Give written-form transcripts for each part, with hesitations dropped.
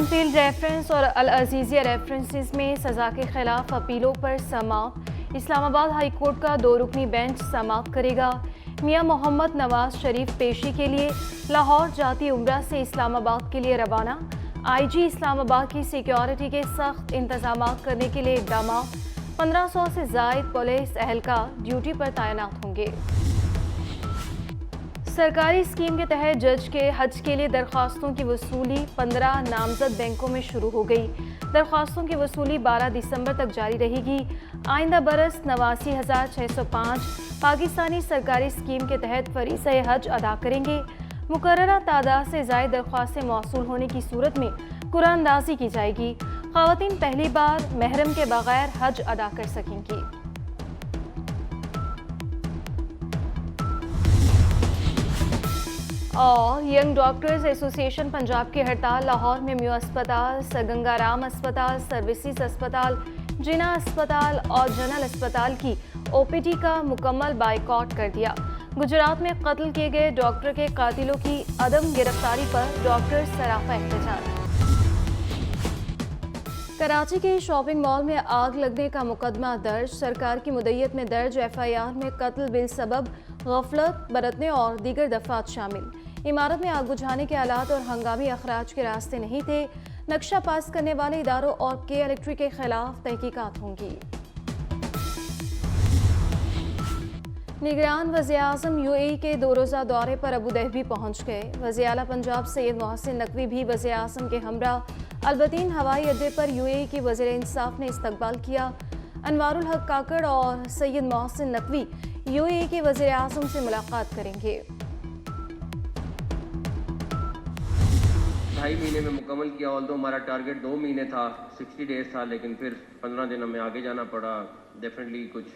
Enfield reference اور العزیزیہ references میں سزا کے خلاف اپیلوں پر سماعت۔ اسلام آباد ہائی کورٹ کا 2 رکنی بینچ سماعت کرے گا۔ میاں محمد نواز شریف پیشی کے لیے لاہور جاتی عمرہ سے اسلام آباد کے لیے روانہ۔ آئی جی اسلام آباد کی سیکیورٹی کے سخت انتظامات کرنے کے لیے اقدامات۔ 1500 سے زائد پولیس اہلکار ڈیوٹی پر تعینات ہوں گے۔ سرکاری اسکیم کے تحت جج کے حج کے لیے درخواستوں کی وصولی 15 نامزد بینکوں میں شروع ہو گئی۔ درخواستوں کی وصولی 12 دسمبر تک جاری رہے گی۔ آئندہ برس 89,605 پاکستانی سرکاری اسکیم کے تحت فریضہ حج ادا کریں گے۔ مقررہ تعداد سے زائد درخواستیں موصول ہونے کی صورت میں قرعہ اندازی کی جائے گی۔ خواتین پہلی بار محرم کے بغیر حج ادا کر سکیں گی۔ اور ینگ ڈاکٹرز ایسوسی ایشن پنجاب کی ہڑتال۔ لاہور میں میو اسپتال، سر گنگا رام اسپتال، سروسز اسپتال، جنا اسپتال اور جنرل اسپتال کی او پی ڈی کا مکمل بائیکاٹ کر دیا۔ گجرات میں قتل کیے گئے ڈاکٹر کے قاتلوں کی عدم گرفتاری پر ڈاکٹر سراپا احتجاج۔ کراچی کے شاپنگ مال میں آگ لگنے کا مقدمہ درج۔ سرکار کی مدعیت میں درج ایف آئی آر میں قتل بالسبب غفلت برتنے اور دیگر دفعات شامل۔ عمارت میں آگ بجھانے کے آلات اور ہنگامی اخراج کے راستے نہیں تھے۔ نقشہ پاس کرنے والے اداروں اور کے الیکٹرک کے خلاف تحقیقات ہوں گی۔ نگران وزیراعظم یو اے ای کے 2 روزہ دورے پر ابوظہبی پہنچ گئے۔ وزیر اعلیٰ پنجاب سید محسن نقوی بھی وزیر اعظم کے ہمراہ البطین ہوائی اڈے پر یو اے ای کی وزیر انصاف نے استقبال کیا۔ انوار الحق کاکڑ اور سید محسن نقوی یو اے ای کے وزیر اعظم سے ملاقات کریں گے۔ 2.5 مہینے میں مکمل کیا، آلدو ہمارا ٹارگیٹ 2 مہینے تھا، 60 ڈیز تھا، لیکن پھر 15 دن ہمیں آگے جانا پڑا۔ ڈیفینیٹلی کچھ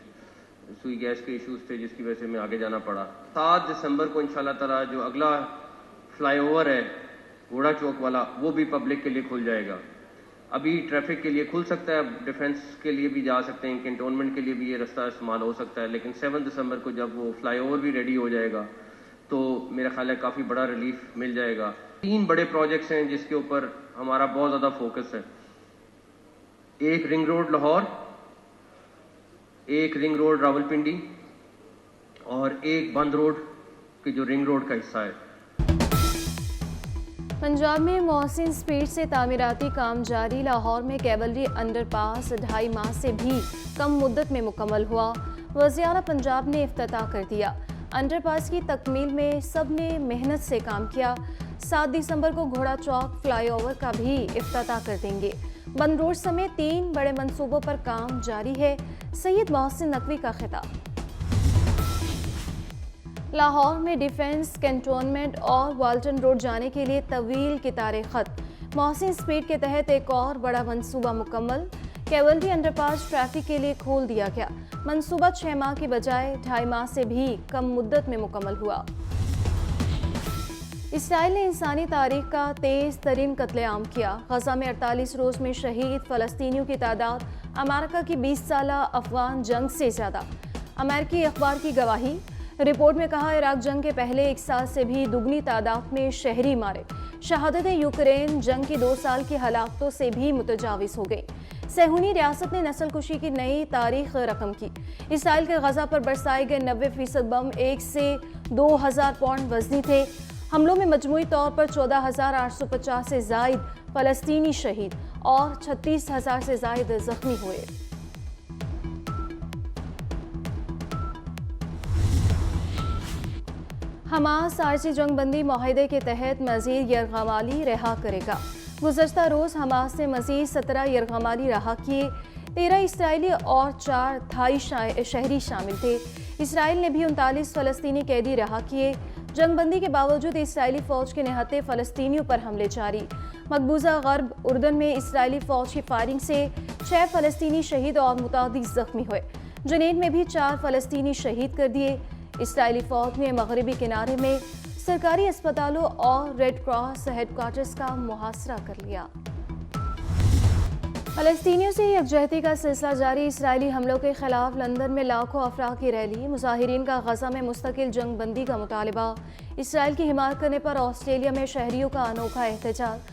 سوئی گیس کے ایشوز تھے جس کی وجہ سے ہمیں آگے جانا پڑا۔ 7 دسمبر کو انشاءاللہ تعالی جو اگلا فلائی اوور ہے گھوڑا چوک والا، وہ بھی پبلک کے لیے کھل جائے گا۔ ابھی ٹریفک کے لیے کھل سکتا ہے، ڈیفینس کے لیے بھی جا سکتے ہیں، کنٹونمنٹ کے لیے بھی یہ رستہ استعمال ہو سکتا ہے، لیکن 7 دسمبر کو جب وہ فلائی اوور بھی ریڈی ہو جائے گا تو میرا خیال ہے کافی بڑا ریلیف مل جائے گا۔ 3 بڑے پروجیکٹس ہیں جس کے اوپر ہمارا بہت زیادہ فوکس ہے۔ ایک رنگ روڈ لاہور، ایک رنگ روڈ راولپنڈی اور ایک بند روڈ کی جو رنگ روڈ کا حصہ ہے۔ پنجاب میں محسن اسپیڈ سے تعمیراتی کام جاری۔ لاہور میں کیولری انڈر پاس 2.5 ماہ سے بھی کم مدت میں مکمل ہوا۔ وزیر اعلیٰ پنجاب نے افتتاح کر دیا۔ انڈر پاس کی تکمیل میں سب نے محنت سے کام کیا۔ 7 دسمبر کو گھوڑا چوک فلائی اوور کا بھی افتتاح کر دیں گے۔ بند روڈ سمیت 3 بڑے منصوبوں پر کام جاری ہے۔ سید محسن نقوی کا خطاب۔ لاہور میں ڈیفنس، کنٹونمنٹ اور والٹن روڈ جانے کے لیے طویل قطار خط۔ محسن اسپیڈ کے تحت ایک اور بڑا منصوبہ مکمل۔ کیولری انڈر پاس ٹریفک کے لیے کھول دیا گیا۔ منصوبہ 6 ماہ کی بجائے 2.5 ماہ سے بھی کم مدت میں مکمل ہوا۔ اسرائیل نے انسانی تاریخ کا تیز ترین قتل عام کیا۔ غزہ میں 48 روز میں شہید فلسطینیوں کی تعداد امریکہ کی 20 سالہ افغان جنگ سے زیادہ۔ امریکی اخبار کی گواہی۔ رپورٹ میں کہا عراق جنگ کے پہلے 1 سال سے بھی دگنی تعداد میں شہری مارے۔ شہادتیں یوکرین جنگ کی 2 سال کی ہلاکتوں سے بھی متجاوز ہو گئی۔ صہیونی ریاست نے نسل کشی کی نئی تاریخ رقم کی۔ اسرائیل کے غزہ پر برسائے گئے 90% بم 1 سے 2000 پاؤنڈ وزنی تھے۔ حملوں میں مجموعی طور پر 14,850 سے زائد فلسطینی شہید اور 36,000 سے زائد زخمی ہوئے۔ حماس عارضی جنگ بندی معاہدے کے تحت مزید یرغمالی رہا کرے گا۔ گزشتہ روز حماس نے مزید 17 یرغمالی رہا کیے۔ 13 اسرائیلی اور 4 تھائی شہری شامل تھے۔ اسرائیل نے بھی 39 فلسطینی قیدی رہا کیے۔ جنگ بندی کے باوجود اسرائیلی فوج کے نہتے فلسطینیوں پر حملے جاری۔ مقبوضہ غرب اردن میں اسرائیلی فوج کی فائرنگ سے 6 فلسطینی شہید اور متعدد زخمی ہوئے۔ جنین میں بھی 4 فلسطینی شہید کر دیے۔ اسرائیلی فوج نے مغربی کنارے میں سرکاری اسپتالوں اور ریڈ کراس ہیڈ کوارٹرز کا محاصرہ کر لیا۔ فلسطینیوں سے یکجہتی کا سلسلہ جاری۔ اسرائیلی حملوں کے خلاف لندن میں لاکھوں افراد کی ریلی۔ مظاہرین کا غزہ میں مستقل جنگ بندی کا مطالبہ۔ اسرائیل کی حمایت کرنے پر آسٹریلیا میں شہریوں کا انوکھا احتجاج۔